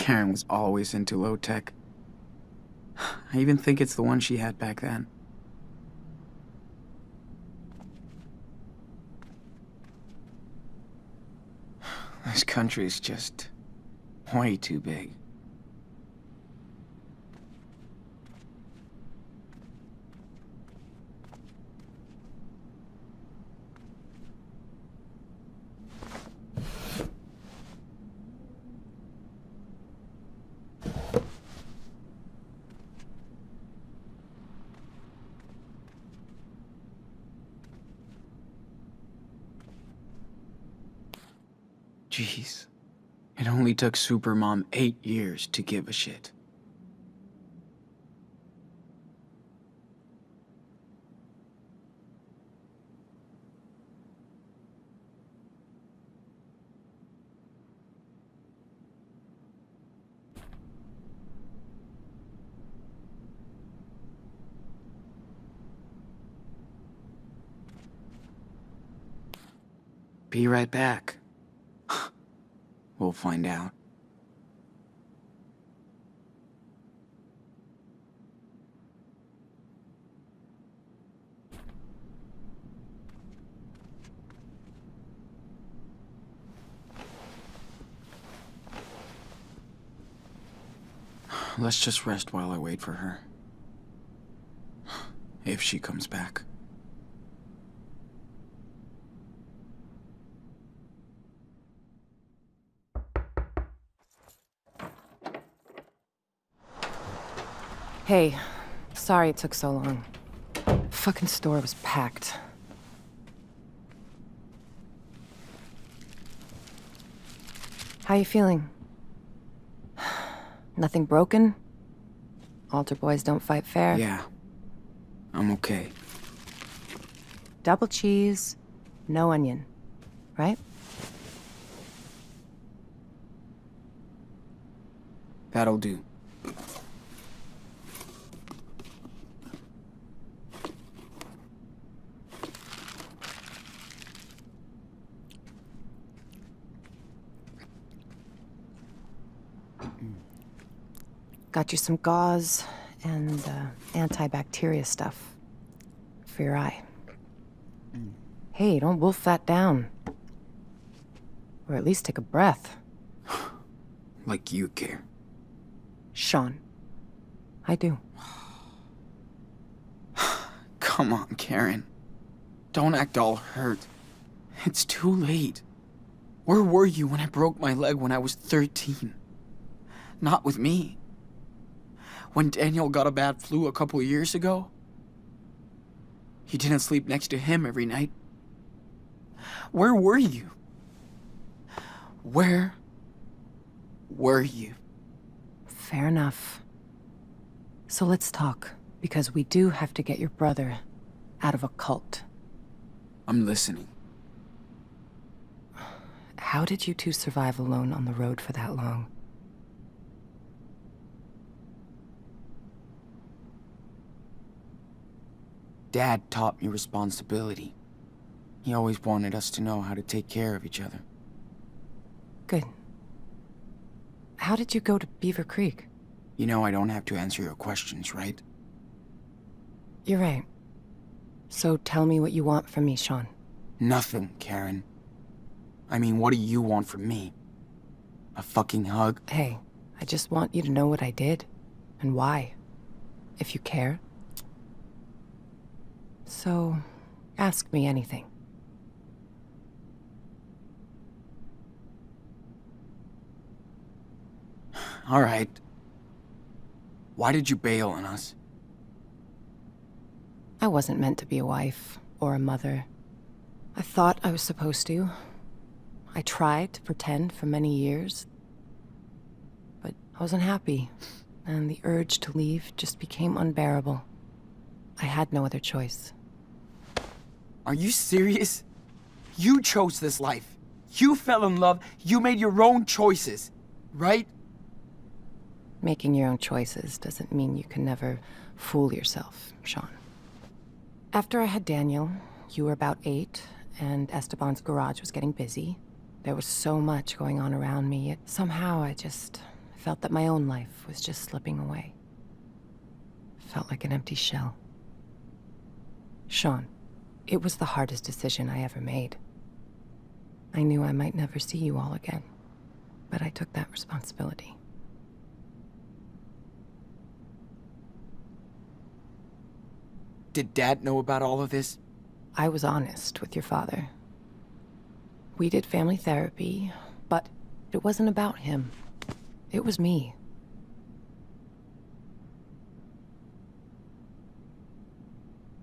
Karen was always into low tech. I even think it's the one she had back then. This country's just way too big. Jeez. It only took Supermom 8 years to give a shit. Be right back. We'll find out. Let's just rest while I wait for her. If she comes back. Hey, sorry it took so long. Fucking store was packed. How you feeling? Nothing broken? Altar boys don't fight fair. Yeah. I'm okay. Double cheese, no onion, right? That'll do. Got you some gauze and antibacteria stuff for your eye. Hey, don't wolf that down. Or at least take a breath. Like you care. Sean. I do. Come on, Karen. Don't act all hurt. It's too late. Where were you when I broke my leg when I was 13? Not with me. When Daniel got a bad flu a couple years ago, you didn't sleep next to him every night. Where were you? Where were you? Fair enough. So let's talk, because we do have to get your brother out of a cult. I'm listening. How did you two survive alone on the road for that long? Dad taught me responsibility. He always wanted us to know how to take care of each other. Good. How did you go to Beaver Creek? You know I don't have to answer your questions, right? You're right. So tell me what you want from me, Sean. Nothing, Karen. I mean, what do you want from me? A fucking hug? Hey, I just want you to know what I did, and why, if you care. So, ask me anything. All right. Why did you bail on us? I wasn't meant to be a wife or a mother. I thought I was supposed to. I tried to pretend for many years. But I wasn't happy, and the urge to leave just became unbearable. I had no other choice. Are you serious? You chose this life. You fell in love. You made your own choices, right? Making your own choices doesn't mean you can never fool yourself, Sean. After I had Daniel, you were about 8, and Esteban's garage was getting busy. There was so much going on around me, yet somehow I just felt that my own life was just slipping away. Felt like an empty shell. Sean, it was the hardest decision I ever made. I knew I might never see you all again, but I took that responsibility. Did Dad know about all of this? I was honest with your father. We did family therapy, but it wasn't about him. It was me.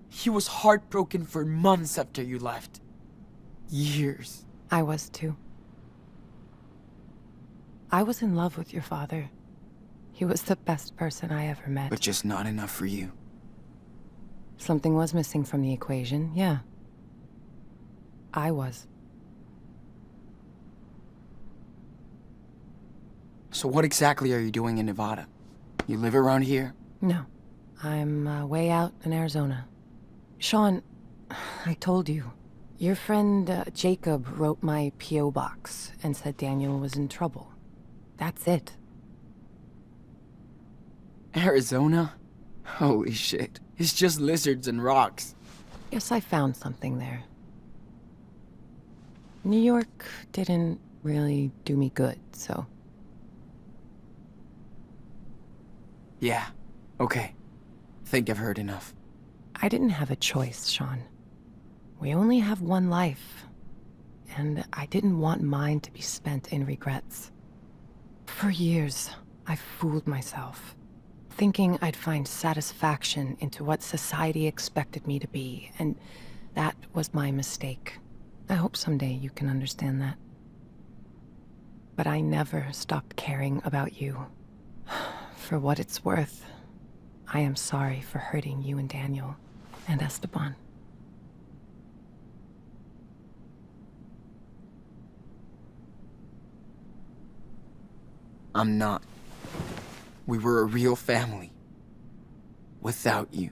He was heartbroken for months after you left. Years. I was too. I was in love with your father. He was the best person I ever met. But just not enough for you. Something was missing from the equation, yeah. I was. So what exactly are you doing in Nevada? You live around here? No. I'm way out in Arizona. Sean, I told you. Your friend Jacob wrote my P.O. box and said Daniel was in trouble. That's it. Arizona? Holy shit. It's just lizards and rocks. Guess I found something there. New York didn't really do me good, so... Yeah. Okay. Think I've heard enough. I didn't have a choice, Sean. We only have one life, and I didn't want mine to be spent in regrets. For years, I fooled myself, thinking I'd find satisfaction into what society expected me to be, and that was my mistake. I hope someday you can understand that. But I never stopped caring about you. For what it's worth, I am sorry for hurting you and Daniel and Esteban. I'm not. We were a real family. Without you.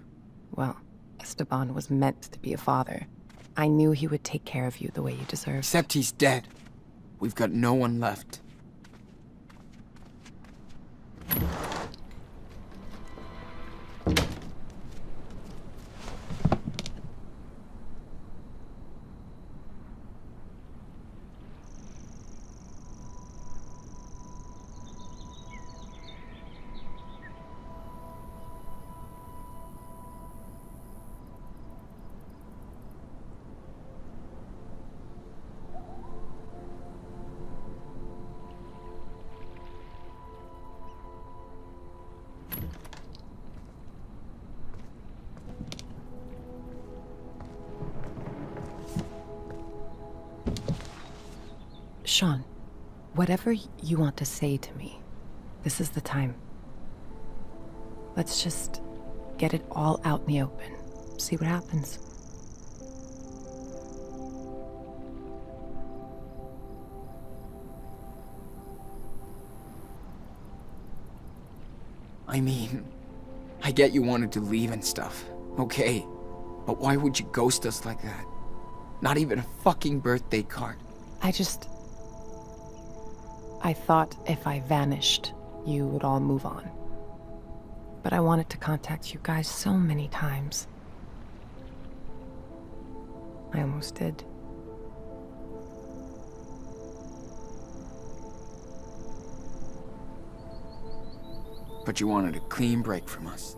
Well, Esteban was meant to be a father. I knew he would take care of you the way you deserved. Except he's dead. We've got no one left. Sean, whatever you want to say to me, this is the time. Let's just get it all out in the open. See what happens. I mean, I get you wanted to leave and stuff. Okay. But why would you ghost us like that? Not even a fucking birthday card. I thought if I vanished, you would all move on. But I wanted to contact you guys so many times. I almost did. But you wanted a clean break from us.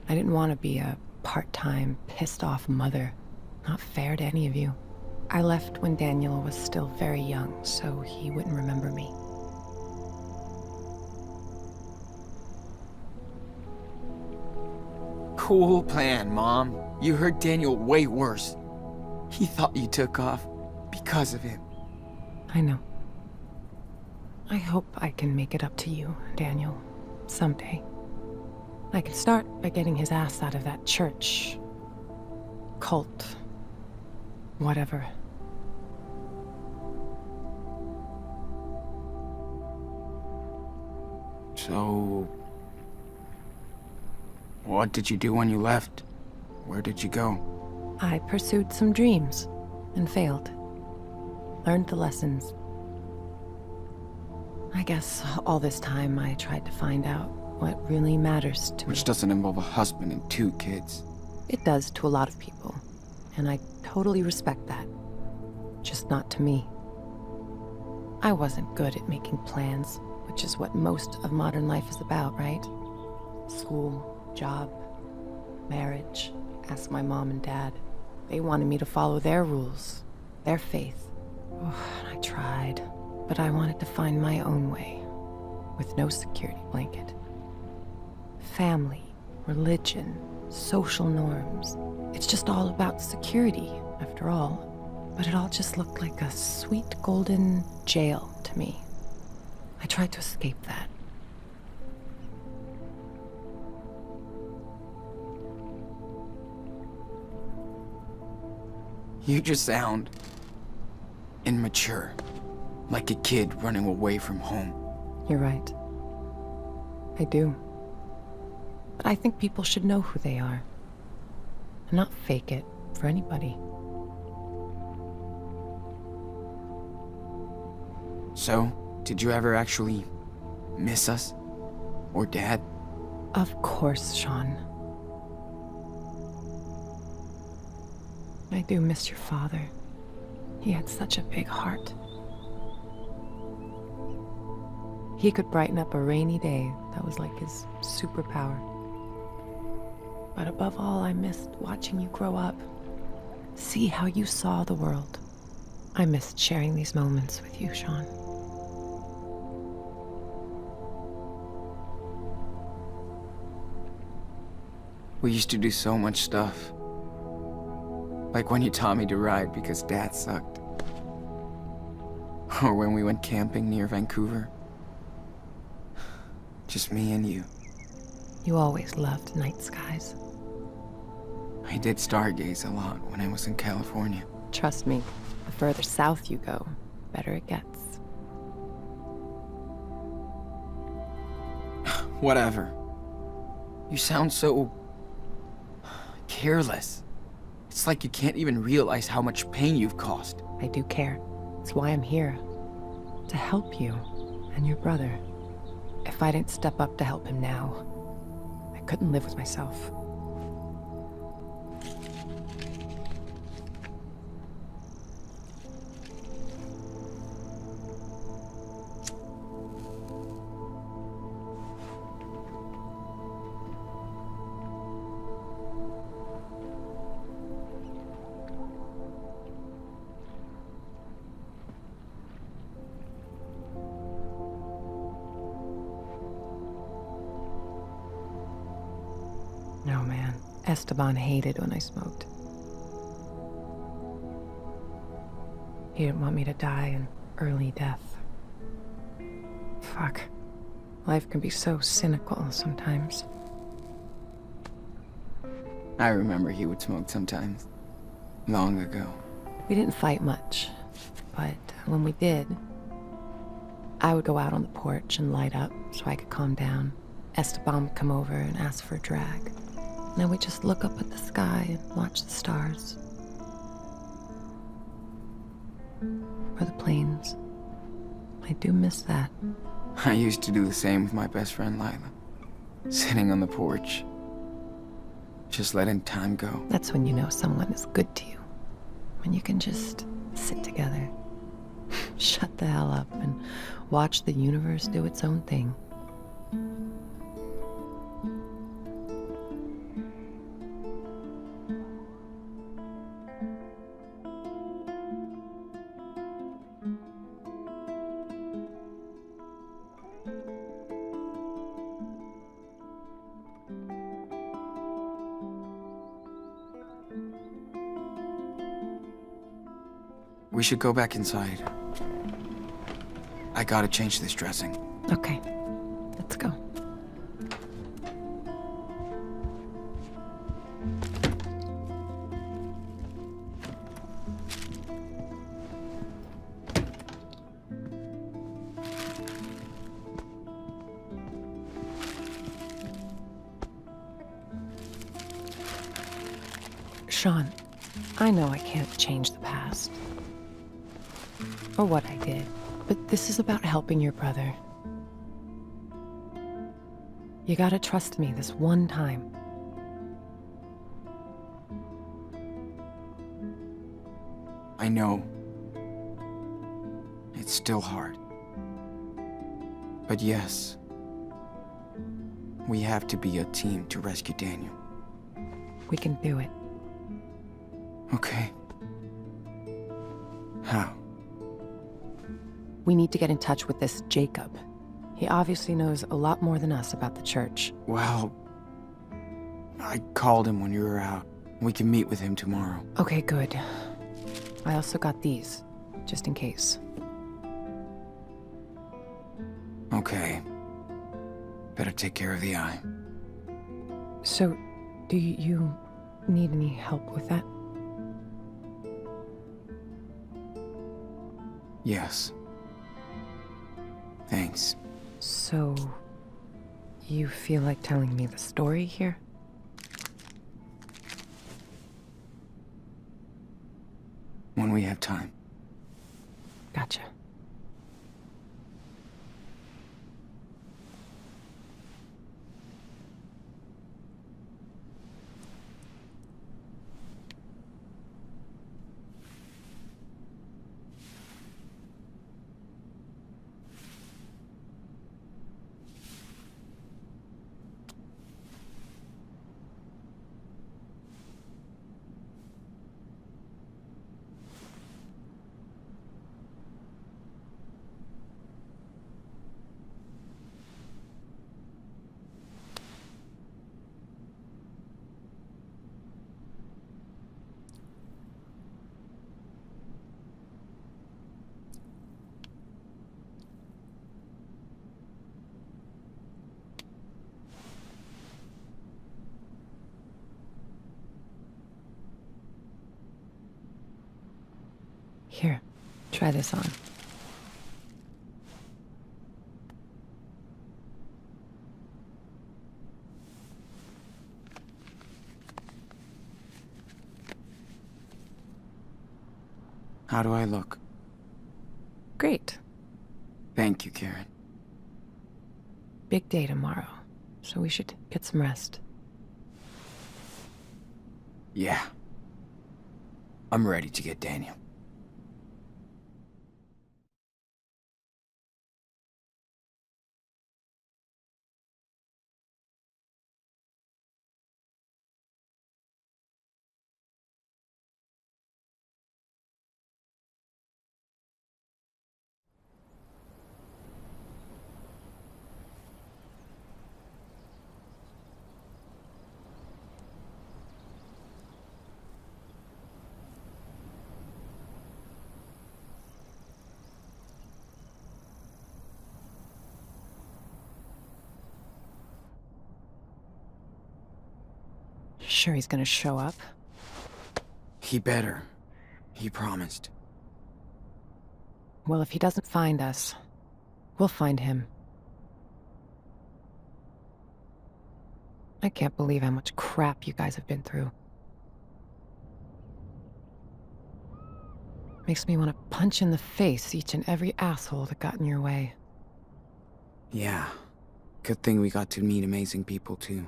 I didn't want to be a part-time, pissed-off mother. Not fair to any of you. I left when Daniel was still very young, so he wouldn't remember me. Cool plan, Mom. You hurt Daniel way worse. He thought you took off because of him. I know. I hope I can make it up to you, Daniel, someday. I can start by getting his ass out of that church. Cult. Whatever. So... what did you do when you left? Where did you go? I pursued some dreams and failed. Learned the lessons. I guess all this time I tried to find out what really matters to me. Which doesn't involve a husband and 2 kids. It does to a lot of people, and I totally respect that. Just not to me. I wasn't good at making plans, which is what most of modern life is about, right? School, job, marriage. Ask my mom and dad. They wanted me to follow their rules, their faith. Oh, I tried, but I wanted to find my own way, with no security blanket. Family, religion, social norms. It's just all about security, after all. But it all just looked like a sweet golden jail to me. I tried to escape that. You just sound immature. Like a kid running away from home. You're right. I do. But I think people should know who they are. And not fake it for anybody. So, did you ever actually miss us? Or Dad? Of course, Sean. I do miss your father. He had such a big heart. He could brighten up a rainy day. That was like his superpower. But above all, I missed watching you grow up. See how you saw the world. I missed sharing these moments with you, Sean. We used to do so much stuff. Like when you taught me to ride because Dad sucked. Or when we went camping near Vancouver. Just me and you. You always loved night skies. I did stargaze a lot when I was in California. Trust me, the further south you go, the better it gets. Whatever. You sound so careless. It's like you can't even realize how much pain you've caused. I do care. It's why I'm here. To help you and your brother. If I didn't step up to help him now, I couldn't live with myself. No, man. Esteban hated when I smoked. He didn't want me to die an early death. Fuck. Life can be so cynical sometimes. I remember he would smoke sometimes. Long ago. We didn't fight much, but when we did, I would go out on the porch and light up so I could calm down. Esteban would come over and ask for a drag. And then we'd just look up at the sky and watch the stars. Or the planes. I do miss that. I used to do the same with my best friend Lila. Sitting on the porch. Just letting time go. That's when you know someone is good to you. When you can just sit together, shut the hell up, and watch the universe do its own thing. We should go back inside. I gotta change this dressing. Okay, let's go. Sean, I know I can't change the past. Or what I did. But this is about helping your brother. You gotta trust me this one time. I know. It's still hard. But yes, we have to be a team to rescue Daniel. We can do it. Okay. How? We need to get in touch with this Jacob. He obviously knows a lot more than us about the church. Well, I called him when you were out. We can meet with him tomorrow. Okay, good. I also got these, just in case. Okay. Better take care of the eye. So, do you need any help with that? Yes. Thanks. So, you feel like telling me the story here? When we have time. Gotcha. Here, try this on. How do I look? Great. Thank you, Karen. Big day tomorrow, so we should get some rest. Yeah. I'm ready to get Daniel. Sure he's gonna show up? He better. He promised. Well, if he doesn't find us, we'll find him. I can't believe how much crap you guys have been through. Makes me want to punch in the face each and every asshole that got in your way. Yeah. Good thing we got to meet amazing people, too.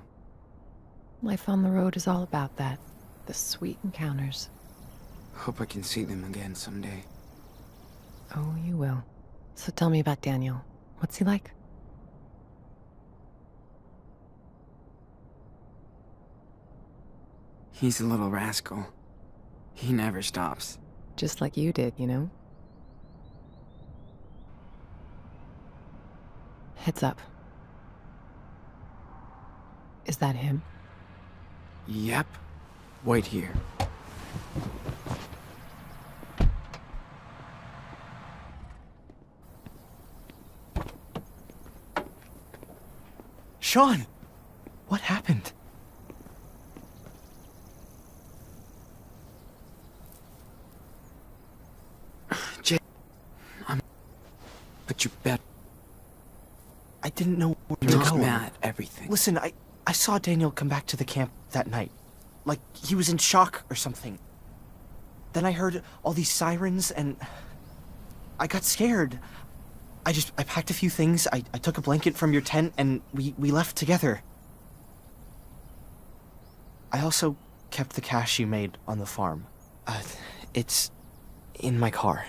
Life on the road is all about that. The sweet encounters. Hope I can see them again someday. Oh, you will. So tell me about Daniel. What's he like? He's a little rascal. He never stops. Just like you did, you know? Heads up. Is that him? Yep. Wait here. Sean! What happened? Jay, but you bet I didn't know where you were not going. mad at everything. Listen, I saw Daniel come back to the camp that night. Like, he was in shock or something. Then I heard all these sirens and I got scared. I packed a few things, I took a blanket from your tent, and we left together. I also kept the cash you made on the farm. It's in my car.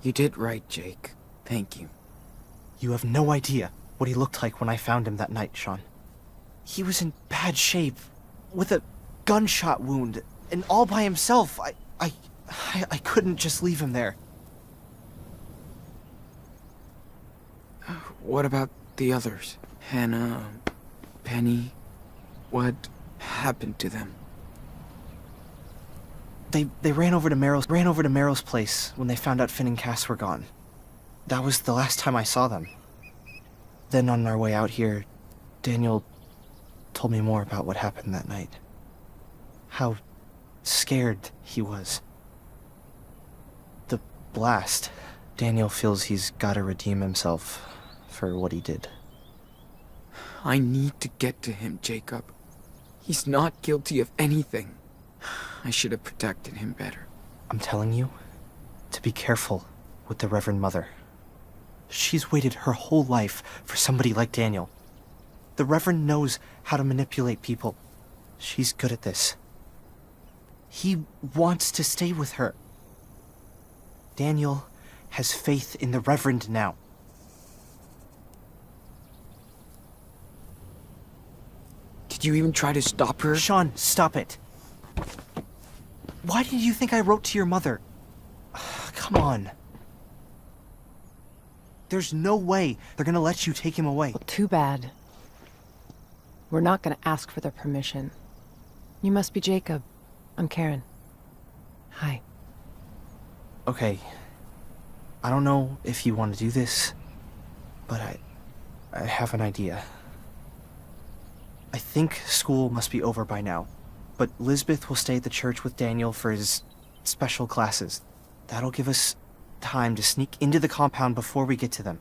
You did right, Jake. Thank you. You have no idea what he looked like when I found him that night, Sean. He was in bad shape, with a gunshot wound, and all by himself. I couldn't just leave him there. What about the others? Hannah, Penny? What happened to them? They ran over to Meryl's place when they found out Finn and Cass were gone. That was the last time I saw them. Then on our way out here, Daniel told me more about what happened that night. How scared he was. The blast. Daniel feels he's gotta redeem himself for what he did. I need to get to him, Jacob. He's not guilty of anything. I should have protected him better. I'm telling you to be careful with the Reverend Mother. She's waited her whole life for somebody like Daniel. The Reverend knows how to manipulate people. She's good at this. He wants to stay with her. Daniel has faith in the Reverend now. Did you even try to stop her? Sean, stop it. Why did you think I wrote to your mother? Come on. There's no way they're gonna let you take him away. Well, too bad. We're not gonna ask for their permission. You must be Jacob. I'm Karen. Hi. Okay. I don't know if you want to do this, but I have an idea. I think school must be over by now, but Lisbeth will stay at the church with Daniel for his special classes. That'll give us time to sneak into the compound before we get to them.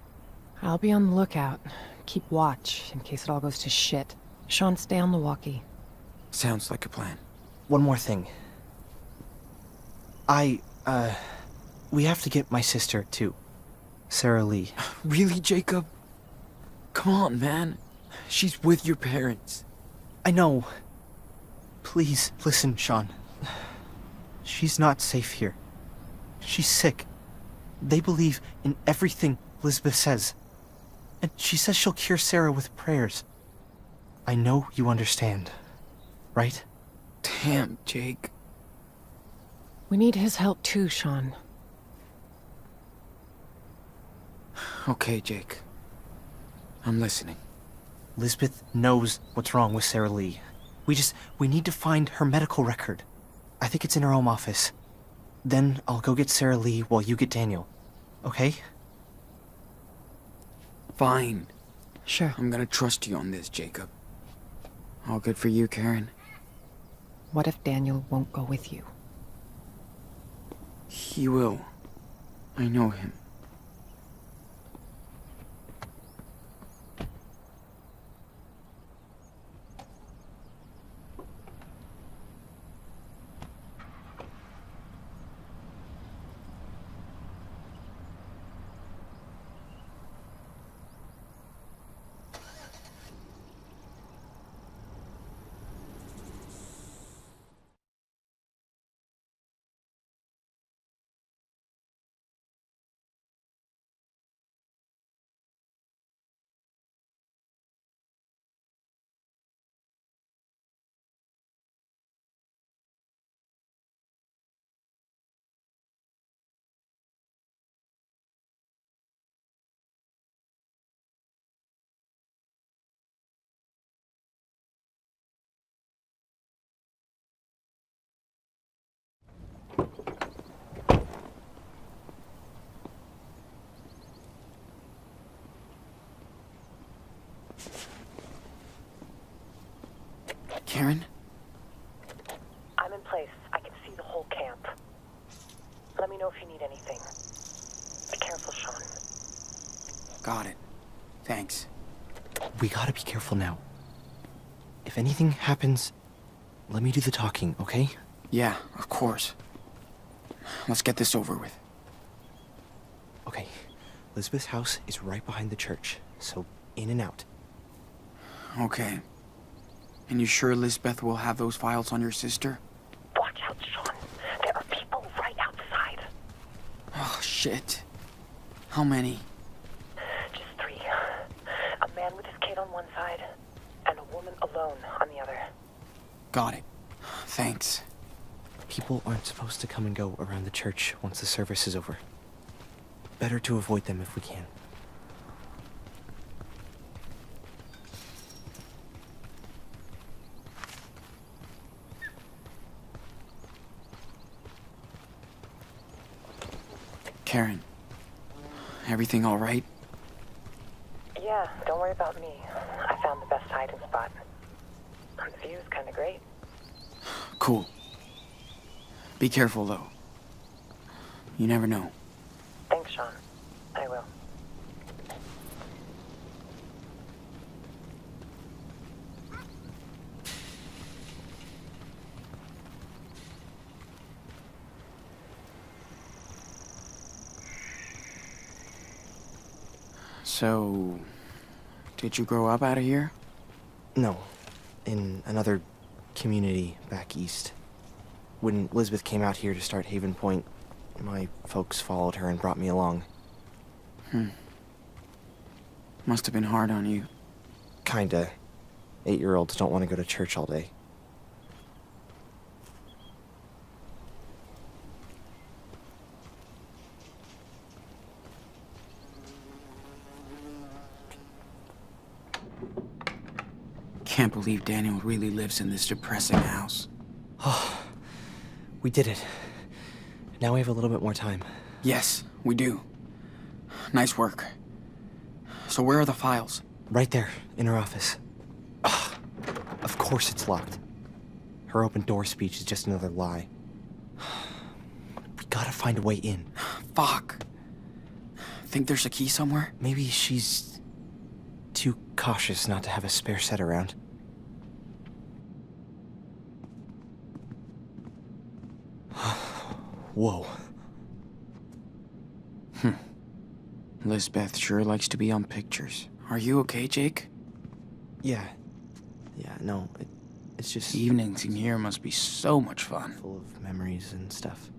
I'll be on the lookout. Keep watch in case it all goes to shit. Sean, stay on the walkie. Sounds like a plan. One more thing. We have to get my sister, too. Sarah Lee. Really, Jacob? Come on, man. She's with your parents. I know. Please, listen, Sean. She's not safe here. She's sick. They believe in everything Lisbeth says. And she says she'll cure Sarah with prayers. I know you understand, right? Damn, Jake. We need his help too, Sean. Okay, Jake. I'm listening. Lisbeth knows what's wrong with Sarah Lee. We need to find her medical record. I think it's in her home office. Then I'll go get Sarah Lee while you get Daniel. Okay? Fine. Sure. I'm gonna trust you on this, Jacob. All good for you, Karen? What if Daniel won't go with you? He will. I know him. Karen? I'm in place. I can see the whole camp. Let me know if you need anything. Be careful, Sean. Got it. Thanks. We gotta be careful now. If anything happens, let me do the talking, okay? Yeah, of course. Let's get this over with. Okay, Elizabeth's house is right behind the church, so in and out. Okay. And you sure Lisbeth will have those files on your sister? Watch out, Sean. There are people right outside. Oh, shit. How many? Just 3. A man with his kid on one side, and a woman alone on the other. Got it. Thanks. People aren't supposed to come and go around the church once the service is over. Better to avoid them if we can. Karen, everything all right? Yeah, don't worry about me. I found the best hiding spot. The view's kind of great. Cool. Be careful, though. You never know. Thanks, Sean. I will. So, did you grow up out of here? No, in another community back east. When Elizabeth came out here to start Haven Point, my folks followed her and brought me along. Must have been hard on you. Kinda. 8-year-olds don't want to go to church all day. Can't believe Daniel really lives in this depressing house. We did it. Now we have a little bit more time. Yes, we do. Nice work. So where are the files? Right there, in her office. Ugh, of course it's locked. Her open door speech is just another lie. We gotta find a way in. Fuck. Think there's a key somewhere? Maybe she's too cautious not to have a spare set around. Whoa. Lisbeth sure likes to be on pictures. Are you okay, Jake? Yeah, no, it's just Evenings in here must be so much fun. full of memories and stuff.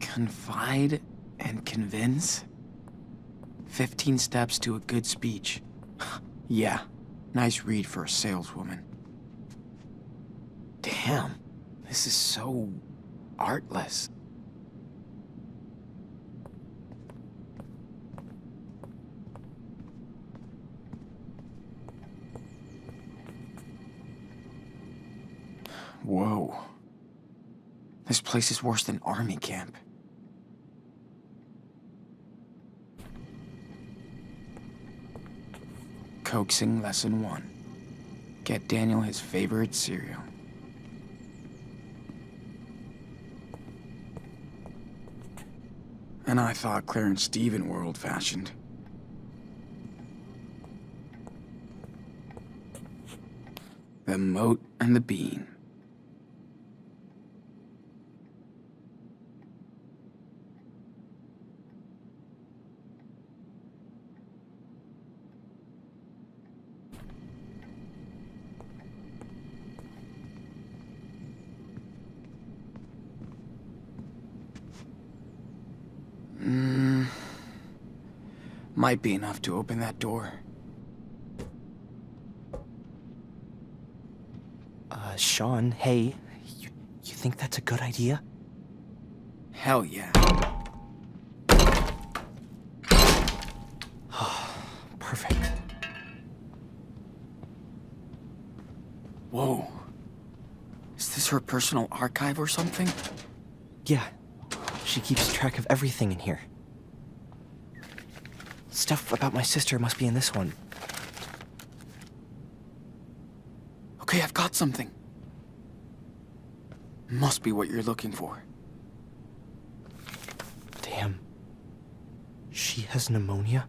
Confide and convince? 15 steps to a good speech. Yeah, nice read for a saleswoman. Damn, this is so artless. Whoa. This place is worse than army camp. Coaxing lesson 1. Get Daniel his favorite cereal. And I thought Claire and Steven were old-fashioned. The moat and the bean. Might be enough to open that door. Sean, hey, you think that's a good idea? Hell yeah. Perfect. Whoa. Is this her personal archive or something? Yeah, she keeps track of everything in here. Stuff about my sister must be in this one. Okay, I've got something. Must be what you're looking for. Damn. She has pneumonia?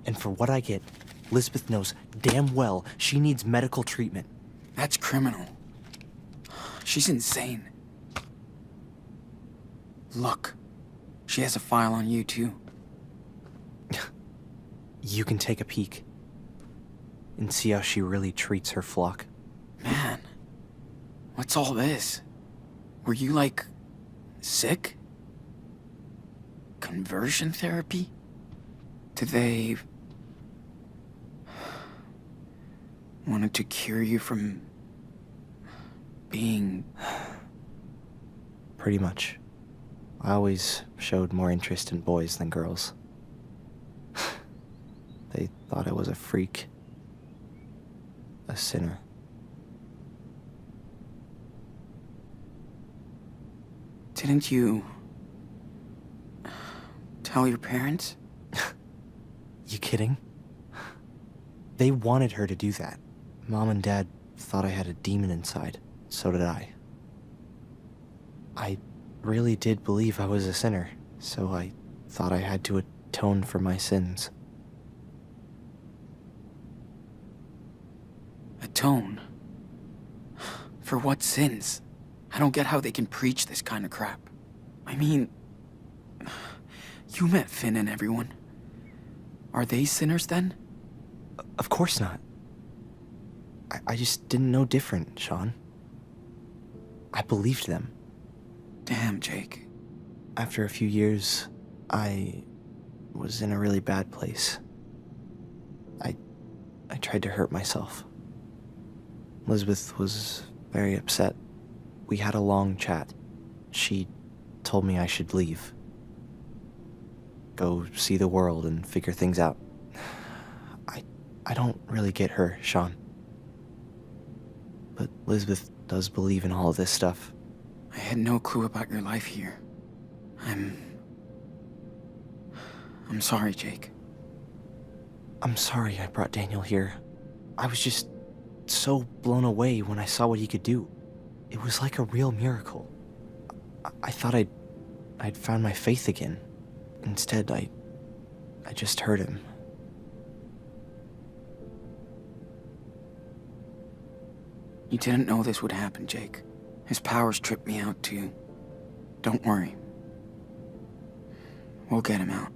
And for what I get, Lisbeth knows damn well she needs medical treatment. That's criminal. She's insane. Look, she has a file on you, too. You can take a peek and see how she really treats her flock. Man, what's all this? Were you, like, sick? Conversion therapy? Did they... wanted to cure you from... being... Pretty much. I always showed more interest in boys than girls. They thought I was a freak. A sinner. Didn't you... tell your parents? You kidding? They wanted her to do that. Mom and Dad thought I had a demon inside. So did I. I really did believe I was a sinner, so I thought I had to atone for my sins. Atone? For what sins? I don't get how they can preach this kind of crap. I mean... you met Finn and everyone. Are they sinners then? Of course not. I just didn't know different, Sean. I believed them. Damn, Jake. After a few years, I was in a really bad place. I tried to hurt myself. Elizabeth was very upset. We had a long chat. She told me I should leave. Go see the world and figure things out. I don't really get her, Sean. But Elizabeth does believe in all of this stuff. I had no clue about your life here. I'm sorry, Jake. I'm sorry I brought Daniel here. I was just so blown away when I saw what he could do. It was like a real miracle. I thought I'd found my faith again. Instead, I just hurt him. You didn't know this would happen, Jake. His powers tripped me out, too. Don't worry. We'll get him out.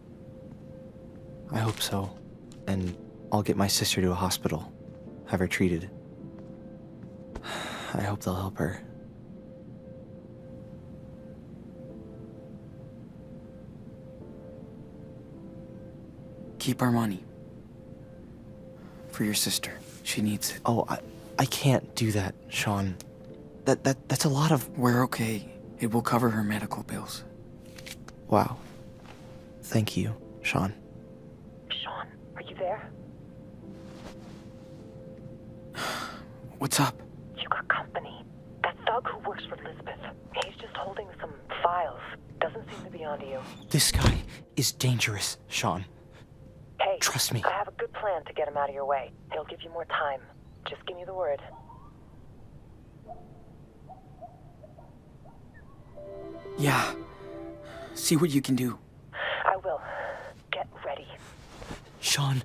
I hope so. And I'll get my sister to a hospital. Have her treated. I hope they'll help her. Keep our money. For your sister. She needs it. Oh, I can't do that, Sean. That's a lot of... We're okay. It will cover her medical bills. Wow. Thank you, Sean. Sean, are you there? What's up? You got company. That thug who works for Lisbeth. He's just holding some files. Doesn't seem to be onto you. This guy is dangerous, Sean. Hey, Trust me. I have a good plan to get him out of your way. He'll give you more time. Just give me the word. Yeah. See what you can do. I will. Get ready. Sean,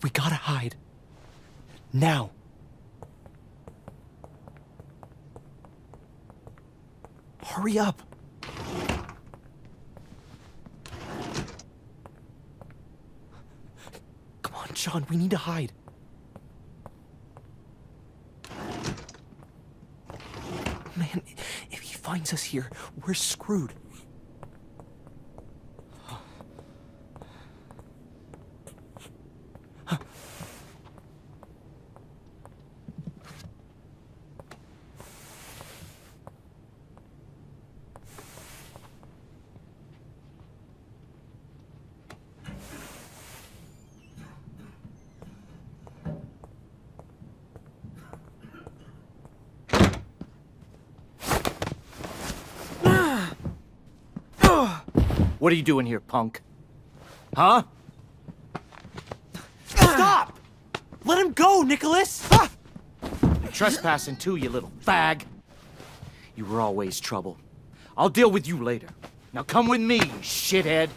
we gotta hide. Now. Hurry up. Come on, Sean, we need to hide. Man, if he finds us here, we're screwed. What are you doing here, punk? Huh? Stop! Let him go, Nicholas! You're trespassing too, you little fag. You were always trouble. I'll deal with you later. Now come with me, you shithead.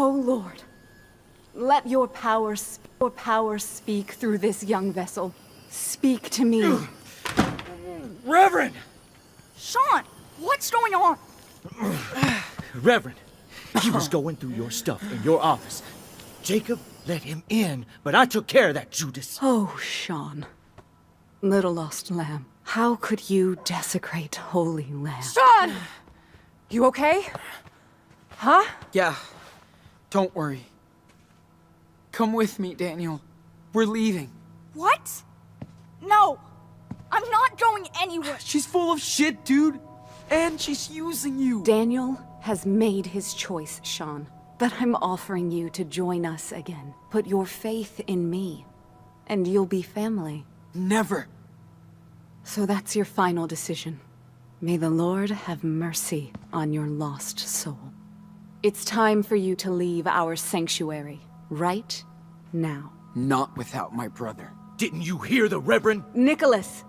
Oh Lord, let your power speak through this young vessel. Speak to me. Reverend! Sean, what's going on? Reverend, he was going through your stuff in your office. Jacob let him in, but I took care of that, Judas. Oh, Sean. Little lost lamb. How could you desecrate holy lamb? Sean! You okay? Huh? Yeah, don't worry. Come with me, Daniel. We're leaving. What? No, I'm not going anywhere. She's full of shit, dude. And she's using you. Daniel has made his choice, Sean. But I'm offering you to join us again. Put your faith in me, and you'll be family. Never. So that's your final decision. May the Lord have mercy on your lost soul. It's time for you to leave our sanctuary, right now. Not without my brother. Didn't you hear the Reverend? Nicholas!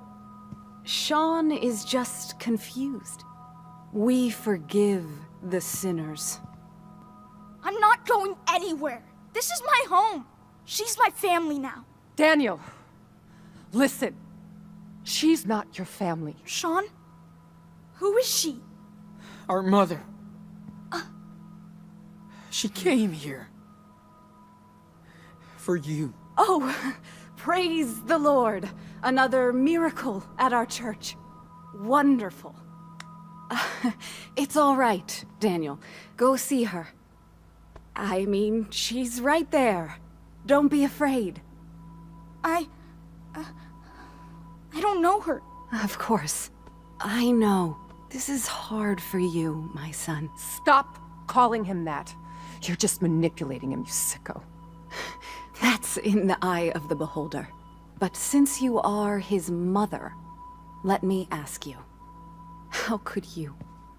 Sean is just confused. We forgive the sinners. I'm not going anywhere. This is my home. She's my family now. Daniel, listen. She's not your family. Sean? Who is she? Our mother. She came here. For you. Oh, praise the Lord. Another miracle at our church. Wonderful. It's all right, Daniel. Go see her. I mean, she's right there. Don't be afraid. I don't know her. Of course. I know. This is hard for you, my son. Stop calling him that. You're just manipulating him, you sicko. That's in the eye of the beholder. But since you are his mother, let me ask you. How could you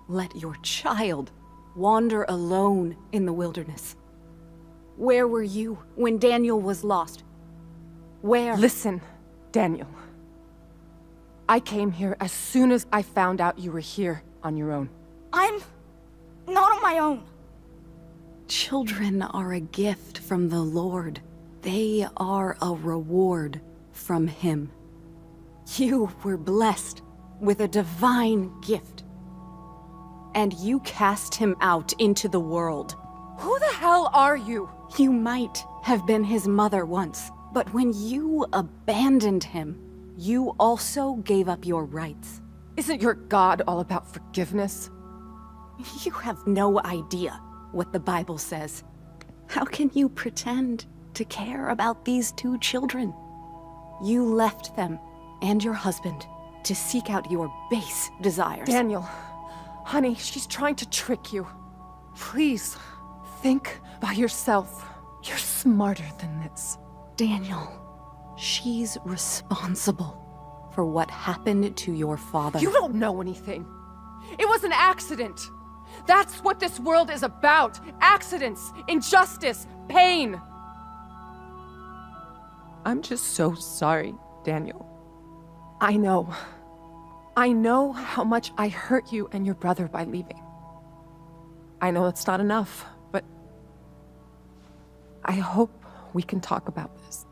let your child wander alone in the wilderness? Where were you when Daniel was lost? Where? Listen, Daniel. I came here as soon as I found out you were here on your own. I'm not on my own. Children are a gift from the Lord. They are a reward from Him. You were blessed with a divine gift. And you cast him out into the world. Who the hell are you? You might have been his mother once, but when you abandoned him, you also gave up your rights. Isn't your God all about forgiveness? You have no idea what the Bible says. How can you pretend to care about these two children? You left them and your husband to seek out your base desires. Daniel, honey, she's trying to trick you. Please, think by yourself. You're smarter than this. Daniel, she's responsible for what happened to your father. You don't know anything. It was an accident. That's what this world is about. Accidents, injustice, pain. I'm just so sorry, Daniel. I know how much I hurt you and your brother by leaving. I know it's not enough, but I hope we can talk about this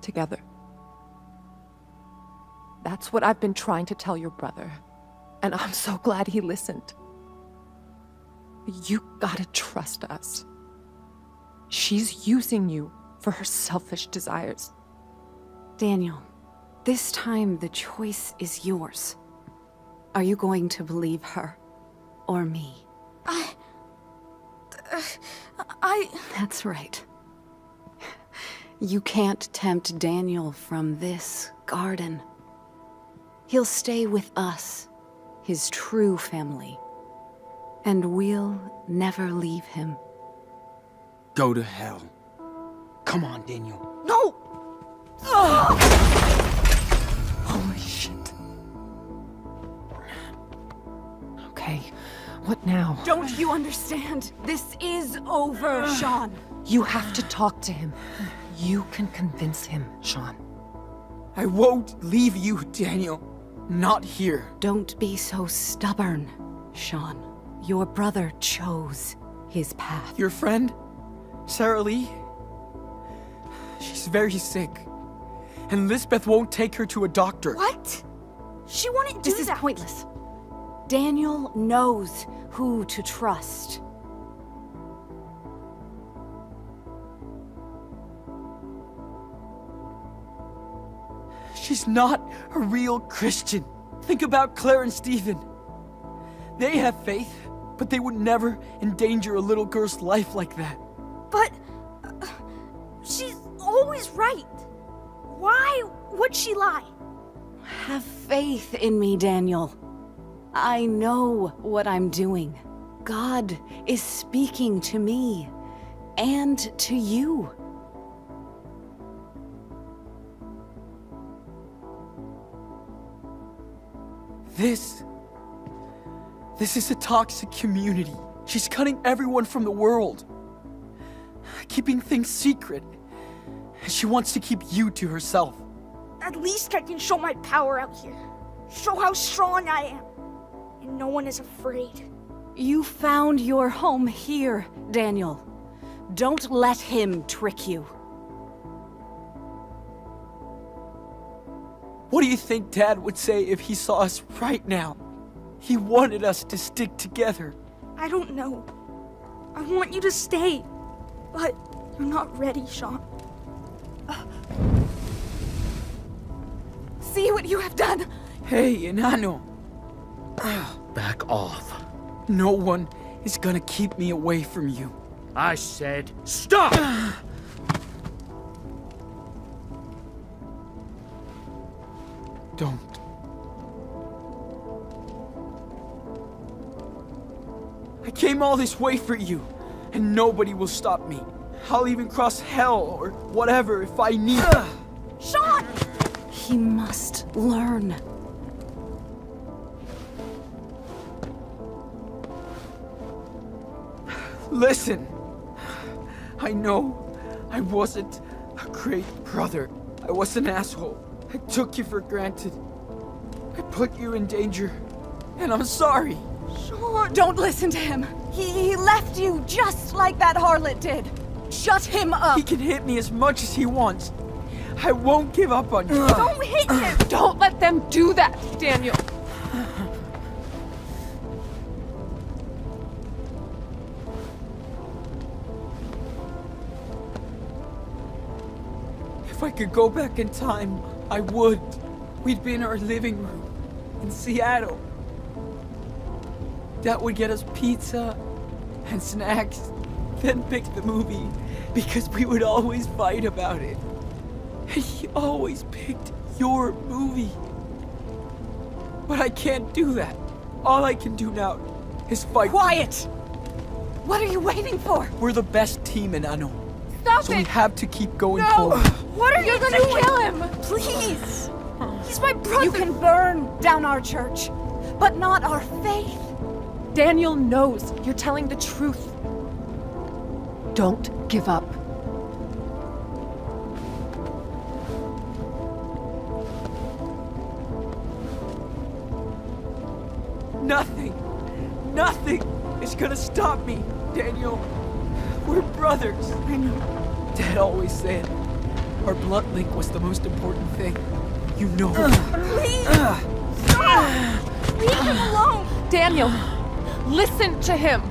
together. That's what I've been trying to tell your brother, and I'm so glad he listened. You gotta trust us. She's using you for her selfish desires. Daniel, this time the choice is yours. Are you going to believe her or me? That's right. You can't tempt Daniel from this garden. He'll stay with us, his true family, and we'll never leave him. Go to hell. Come on, Daniel. No! Holy shit. Okay, what now? Don't you understand? This is over, Sean. You have to talk to him. You can convince him, Sean. I won't leave you, Daniel. Not here. Don't be so stubborn, Sean. Your brother chose his path. Your friend? Sarah Lee? She's very sick. And Lisbeth won't take her to a doctor. What? She wouldn't do This is that. pointless. Daniel knows who to trust. She's not a real Christian. Think about Claire and Stephen. They have faith, but they would never endanger a little girl's life like that. But she's always right. Why would she lie? Have faith in me, Daniel. I know what I'm doing. God is speaking to me and to you. This is a toxic community. She's cutting everyone from the world. Keeping things secret. She wants to keep you to herself. At least I can show my power out here. Show how strong I am. And no one is afraid. You found your home here, Daniel. Don't let him trick you. What do you think Dad would say if he saw us right now? He wanted us to stick together. I don't know. I want you to stay. But you're not ready, Sean. See what you have done? Hey, Enano. Back off. No one is gonna keep me away from you. I said stop! Don't. I came all this way for you, and nobody will stop me. I'll even cross hell or whatever if I need it. Sean! He must learn. Listen, I know I wasn't a great brother. I was an asshole. I took you for granted. I put you in danger, and I'm sorry. Sean! Don't listen to him. He left you just like that harlot did. Shut him up. He can hit me as much as he wants. I won't give up on you. Don't hit him! Don't let them do that, Daniel. If I could go back in time, I would. We'd be in our living room in Seattle. Dad would get us pizza and snacks, then pick the movie because we would always fight about it. And he always picked your movie. But I can't do that. All I can do now is fight. Quiet! What are you waiting for? We're the best team in Ano. Stop So we it! have to keep going No! forward. What are You're you gonna doing? kill him! Please! He's my brother! You can burn down our church, but not our faith. Daniel knows you're telling the truth. Don't give up. Nothing is gonna stop me, Daniel. We're brothers. I know. Dad always said our blood link was the most important thing. You know. Please! Stop! Leave him alone! Daniel, listen to him.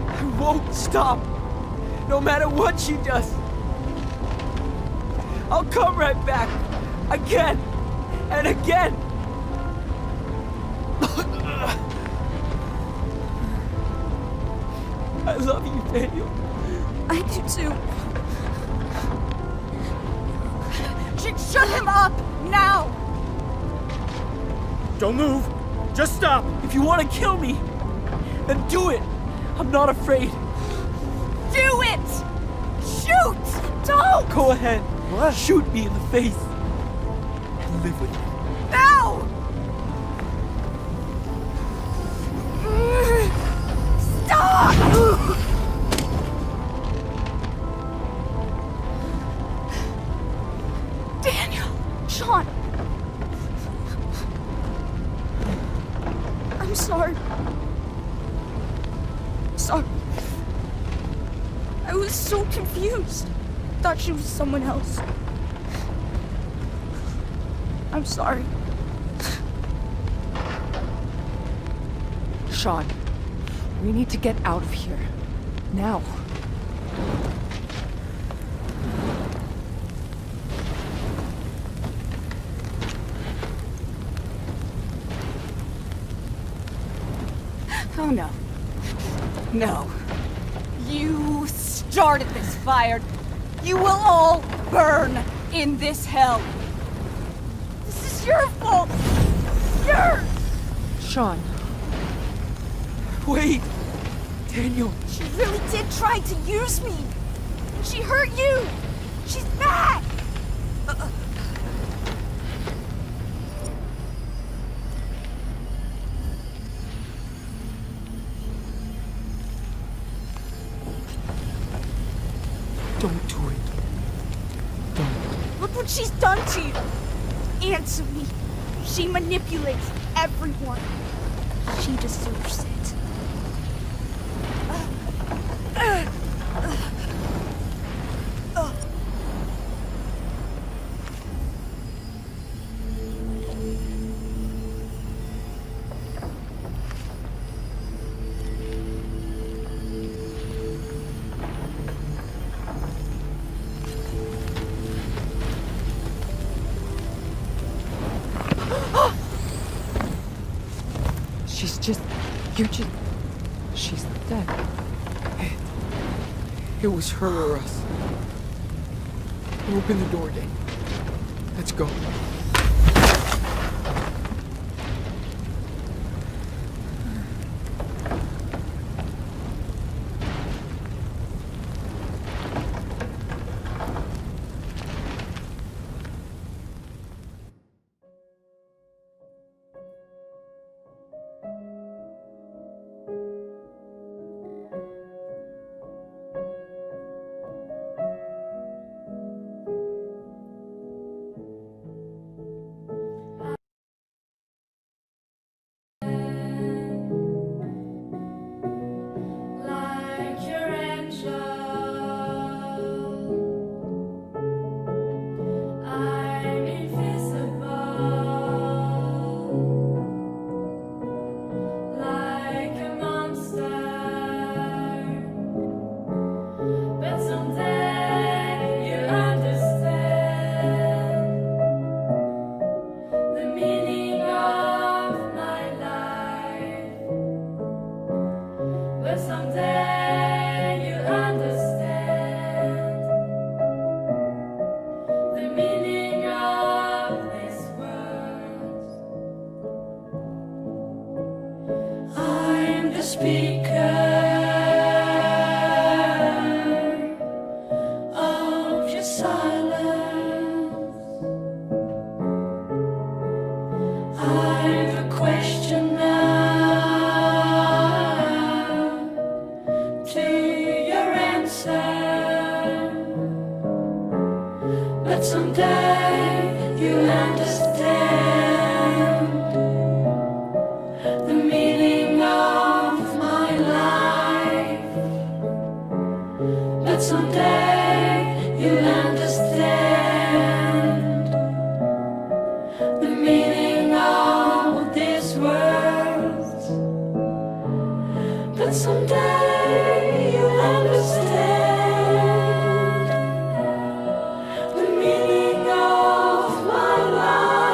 I won't stop. No matter what she does. I'll come right back. Again. And again. I love you, Daniel. I do too. Shut him up now! Don't move! Just stop! If you want to kill me, then do it. I'm not afraid. Do it! Shoot! Don't! Go ahead. Shoot me in the face. And live with it. Now! Stop! Daniel! Sean! I'm sorry. Sorry. I was so confused. Thought she was someone else. I'm sorry. Sean, we need to get out of here. Now. Oh no. No. You started this fire. You will all burn in this hell. This is your fault. Yours! Sean. Wait! Daniel! She really did try to use me. And she hurt you. She's bad. Don't do it. Don't. Look what she's done to you. Answer me. She manipulates everyone. She deserves it. She's dead. It was her or us. Open the door, Daniel. Let's go. Someday you'll understand the meaning of my life.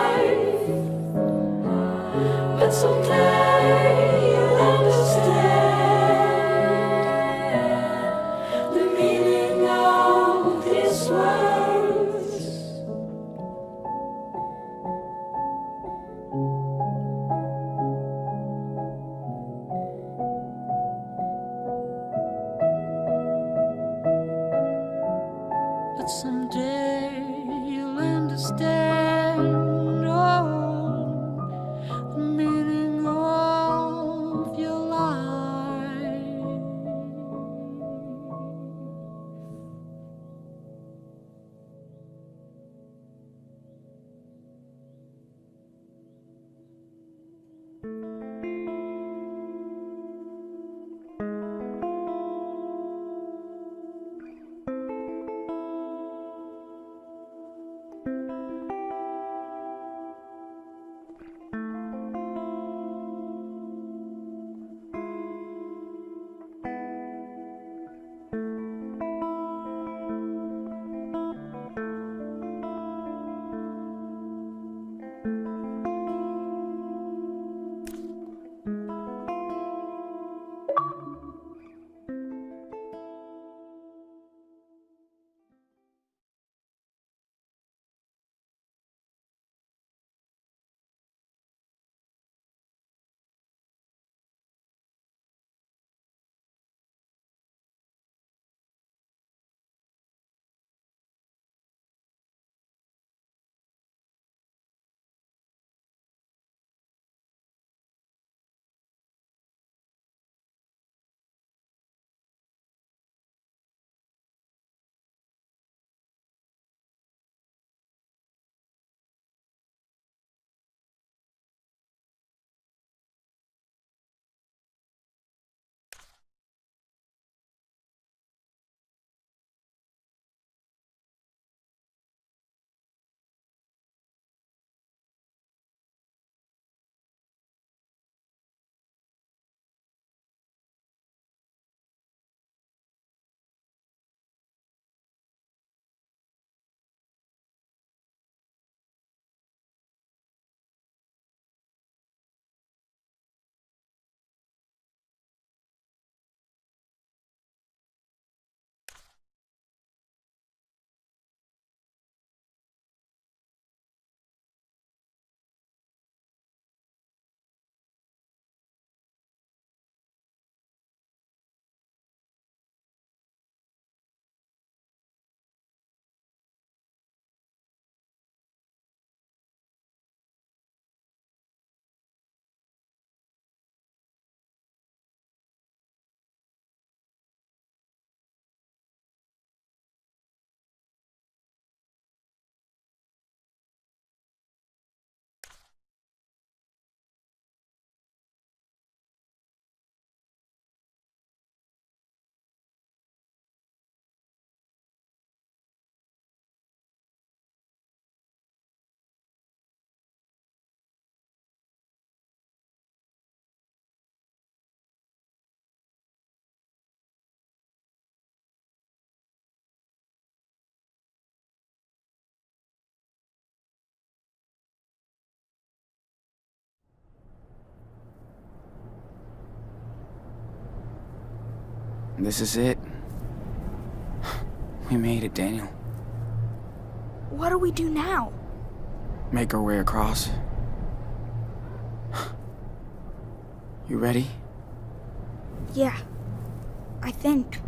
This is it. We made it, Daniel. What do we do now? Make our way across. You ready? Yeah, I think.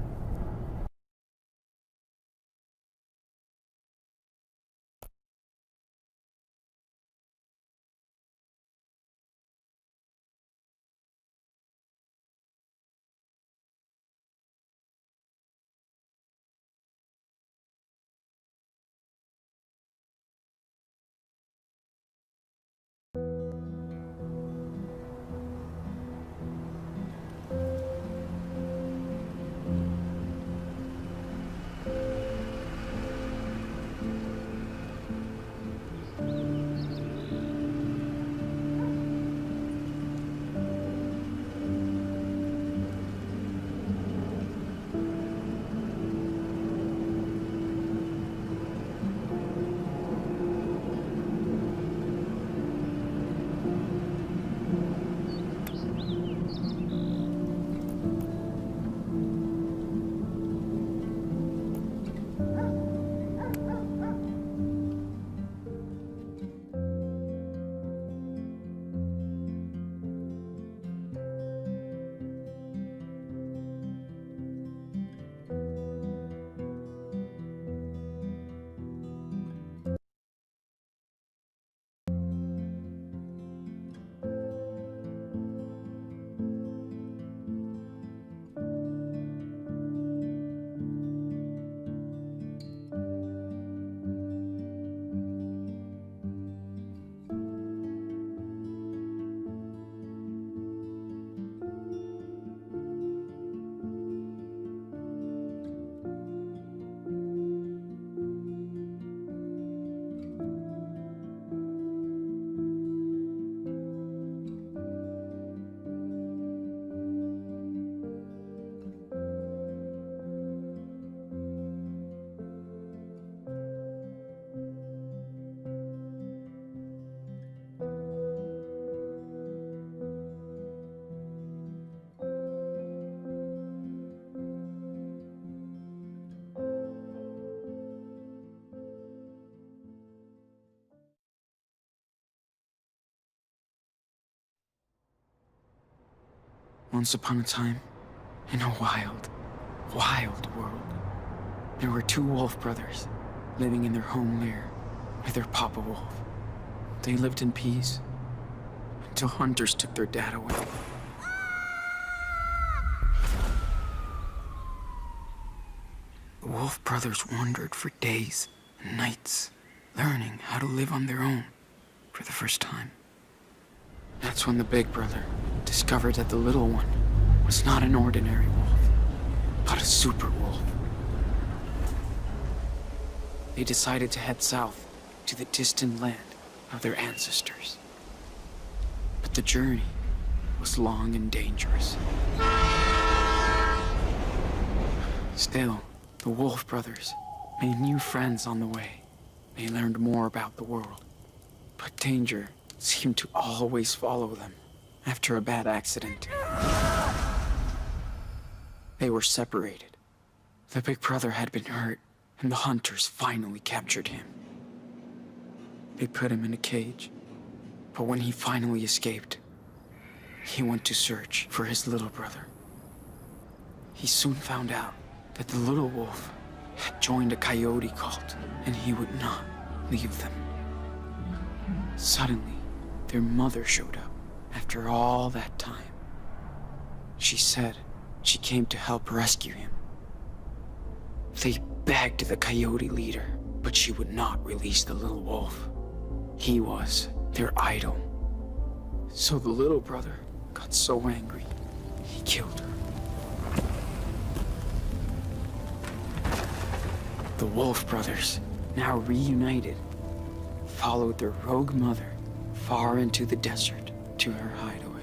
Once upon a time, in a wild, wild world, there were two wolf brothers living in their home lair with their papa wolf. They lived in peace until hunters took their dad away. The wolf brothers wandered for days and nights, learning how to live on their own for the first time. That's when the big brother discovered that the little one was not an ordinary wolf, but a super wolf. They decided to head south to the distant land of their ancestors. But the journey was long and dangerous. Still, the wolf brothers made new friends on the way. They learned more about the world, but danger seemed to always follow them after a bad accident. They were separated. The big brother had been hurt, and the hunters finally captured him. They put him in a cage, but when he finally escaped, he went to search for his little brother. He soon found out that the little wolf had joined a coyote cult, and he would not leave them. Suddenly, their mother showed up after all that time. She said she came to help rescue him. They begged the coyote leader, but she would not release the little wolf. He was their idol. So the little brother got so angry, he killed her. The Wolf brothers, now reunited, followed their rogue mother far into the desert to her hideaway.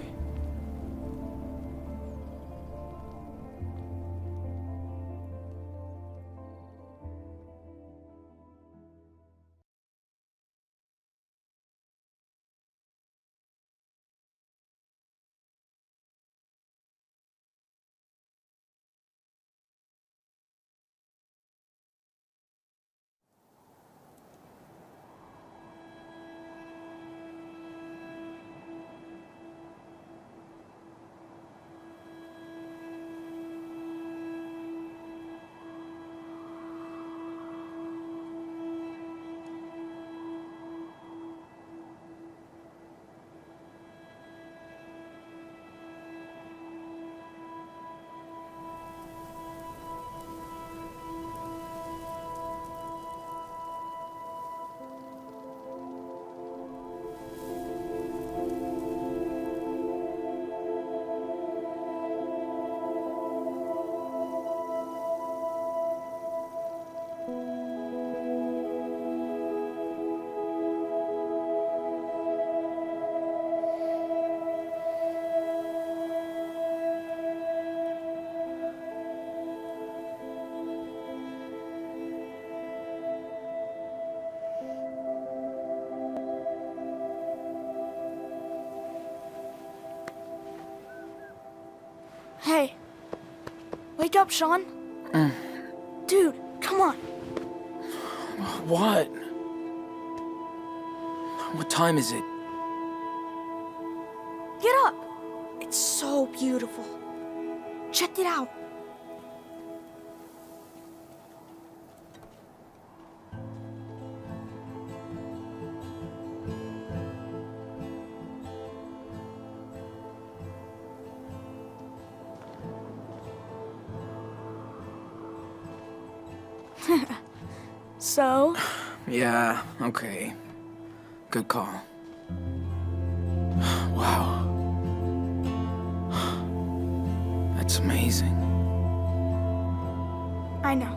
Wake up, Sean. Dude, come on. What? What time is it? Get up. It's so beautiful. Check it out. So, Yeah, okay. Good call. Wow. That's amazing. I know.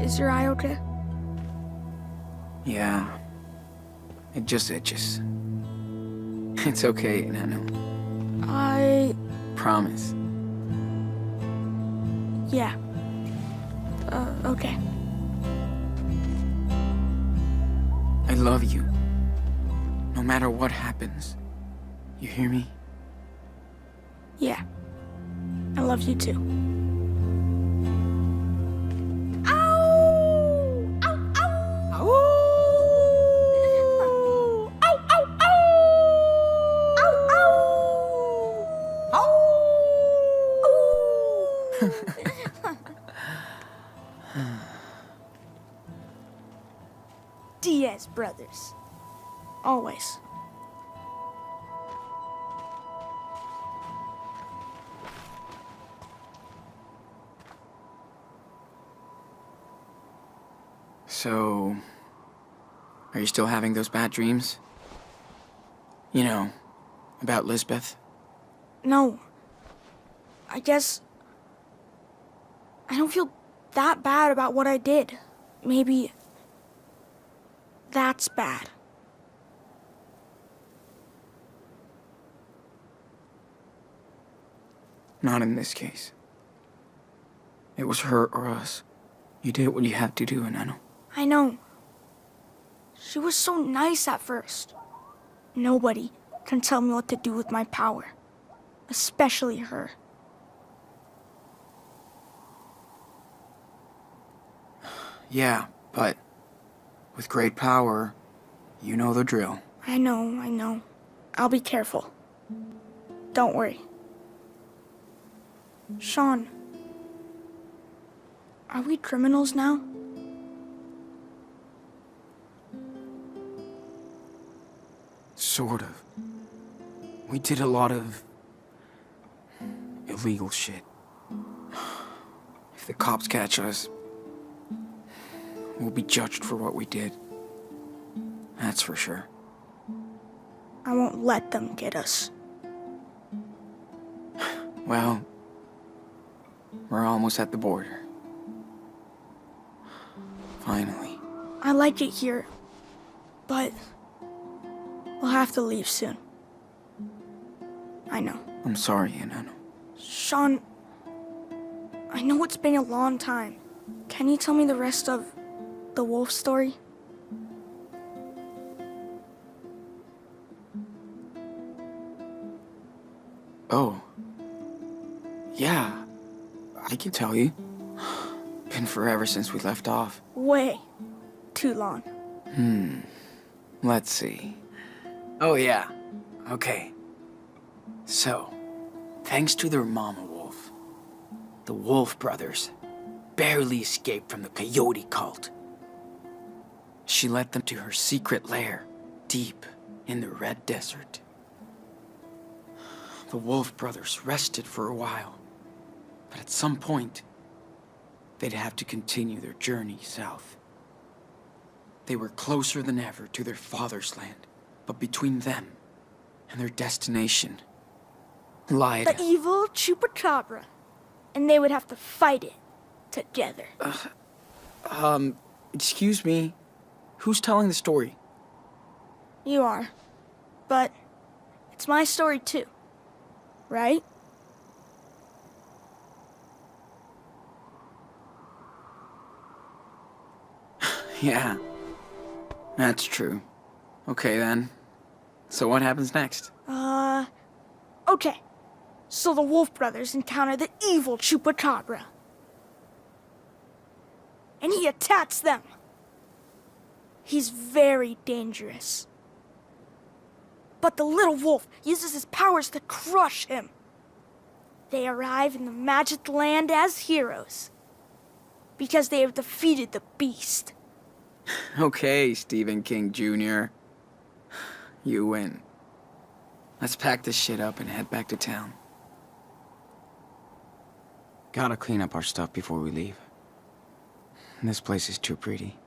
Is your eye okay? Yeah. It just itches. It's okay, Nano. Promise. Yeah. Okay. I love you. No matter what happens. You hear me? Yeah. I love you too. Ow! Ow, ow! Ow! Ow, ow, ow! Ow, ow! Ow! Diaz brothers. Always. So, are you still having those bad dreams? You know, about Lisbeth? No. I guess I don't feel that bad about what I did. Maybe that's bad. Not in this case. It was her or us. You did what you had to do, Nano. I know. She was so nice at first. Nobody can tell me what to do with my power. Especially her. Yeah, but with great power, you know the drill. I know. I'll be careful. Don't worry. Sean, are we criminals now? Sort of. We did a lot of illegal shit. If the cops catch us, we'll be judged for what we did. That's for sure. I won't let them get us. Well, we're almost at the border. Finally. I like it here, but we'll have to leave soon. I know. I'm sorry, Nano. Sean, I know it's been a long time. Can you tell me the rest of the wolf story? Oh. Yeah. I can tell you. Been forever since we left off. Way too long. Let's see. Oh, yeah. Okay. So, thanks to their mama wolf, the Wolf brothers barely escaped from the coyote cult. She led them to her secret lair, deep in the Red Desert. The Wolf brothers rested for a while, but at some point, they'd have to continue their journey south. They were closer than ever to their father's land, but between them and their destination lied... The evil Chupacabra. And they would have to fight it together. Excuse me, who's telling the story? You are. But it's my story too. Right? Yeah, that's true. Okay then, So what happens next? Okay. So the Wolf Brothers encounter the evil Chupacabra. And he attacks them. He's very dangerous. But the little wolf uses his powers to crush him. They arrive in the Magic Land as heroes. Because they have defeated the beast. Okay, Stephen King Jr. You win. Let's pack this shit up and head back to town. Gotta clean up our stuff before we leave. This place is too pretty.